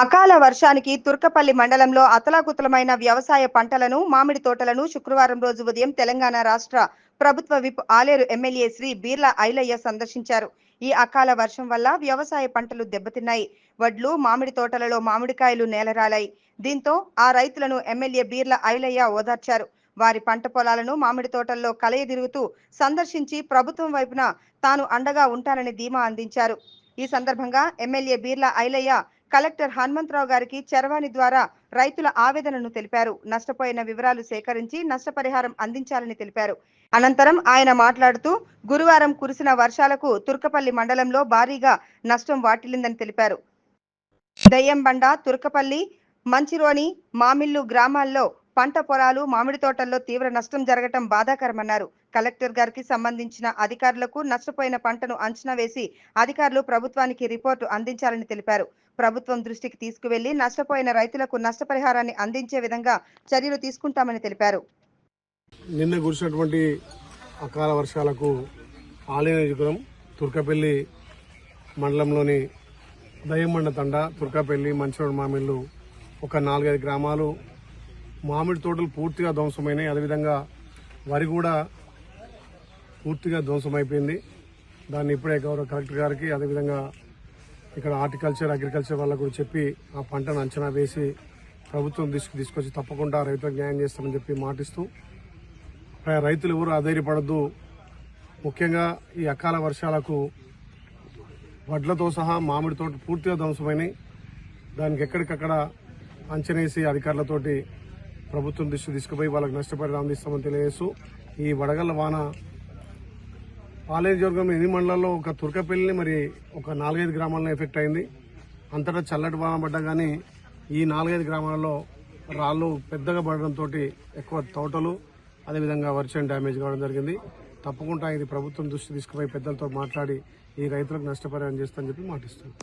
అకాల వర్షానికి తుర్కపల్లి మండలంలో అతలాకుతలమైన వ్యవసాయ పంటలను మామిడి తోటలను శుక్రవారం రోజు ఉదయం తెలంగాణ రాష్ట్ర ప్రభుత్వ విప్ ఆలేరు ఎమ్మెల్యే శ్రీ బీర్ల ఐలయ్య సందర్శించారు. ఈ అకాల వర్షం వల్ల వ్యవసాయ పంటలు దెబ్బతిన్నాయి. వడ్లు మామిడి తోటలలో మామిడికాయలు నేలరాలాయి. దీంతో ఆ రైతులను ఎమ్మెల్యే బీర్ల ఐలయ్య ఓదార్చారు. వారి పంట పొలాలను మామిడి తోటల్లో కలయదిరుగుతూ సందర్శించి ప్రభుత్వం వైపున తాను అండగా ఉంటానని ధీమా అందించారు. ఈ సందర్భంగా ఎమ్మెల్యే బీర్ల ఐలయ్య కలెక్టర్ హనుమంతరావు గారికి చరవాణి ద్వారా రైతుల ఆవేదనను తెలిపారు. నష్టపోయిన వివరాలు సేకరించి నష్టపరిహారం అందించాలని తెలిపారు. అనంతరం ఆయన మాట్లాడుతూ గురువారం కురిసిన వర్షాలకు తుర్కపల్లి మండలంలో భారీగా నష్టం వాటిల్లిందని తెలిపారు. దయ్యంబండ, తుర్కపల్లి, మంచిరోని, మామిళ్లు గ్రామాల్లో పంట పొలాలు మామిడి తోటల్లో తీవ్ర నష్టం జరగటం బాధాకరమన్నారు. కలెక్టర్ గారికి సంబంధించిన అధికారులకు నష్టపోయిన పంటను అంచనా వేసి అధికారులు ప్రభుత్వానికి రిపోర్టు అందించాలని తెలిపారు. ప్రభుత్వం దృష్టికి తీసుకువెళ్లి నష్టపోయిన రైతులకు నష్టపరిహారాన్ని అందించే విధంగా చర్యలు తీసుకుంటామని తెలిపారు. నిన్న కురిసినటువంటి అకాల వర్షాలకు ఆలయ తుర్కపల్లి మండలంలోని దయ్యమండ తండ, తుర్కపల్లి, మంచిరోడ్ మామిళ్లు ఒక 4-5 గ్రామాలు మామిడి తోటలు పూర్తిగా ధ్వంసమైనాయి. అదేవిధంగా వరి కూడా పూర్తిగా ధ్వంసమైపోయింది. దాన్ని ఇప్పుడే గౌరవ కలెక్టర్ గారికి అదేవిధంగా ఇక్కడ అగ్రికల్చర్ వాళ్ళకు కూడా చెప్పి ఆ పంటను అంచనా వేసి ప్రభుత్వం దృష్టికి తీసుకొచ్చి తప్పకుండా రైతులకు న్యాయం చేస్తామని చెప్పి మాటిస్తూ రైతులు ఎవరు అధైర్యపడద్దు. ముఖ్యంగా ఈ అకాల వర్షాలకు వడ్లతో సహా మామిడి తోట పూర్తిగా ధ్వంసమైనాయి. దానికి ఎక్కడికక్కడ అంచనేసి అధికారులతోటి ప్రభుత్వం దృష్టి తీసుకుపోయి వాళ్ళకి నష్టపరిహారం అందిస్తామని తెలియజేస్తూ ఈ వడగళ్ల వాన ఆలేరు వర్గం 8 మండలాల్లో ఒక తుర్కపల్లిని మరి ఒక 4-5 గ్రామాల్లో ఎఫెక్ట్ అయింది. అంతటా చల్లటి వాన పడ్డా కానీ ఈ 4-5 గ్రామాలలో రాళ్ళు పెద్దగా పడడంతో ఎక్కువ తోటలు అదేవిధంగా వర్షం డ్యామేజ్ కావడం జరిగింది. తప్పకుండా ఇది ప్రభుత్వం దృష్టి తీసుకుపోయి పెద్దలతో మాట్లాడి ఈ రైతులకు నష్టపరిహారం చేస్తామని చెప్పి మాటిస్తున్నాం.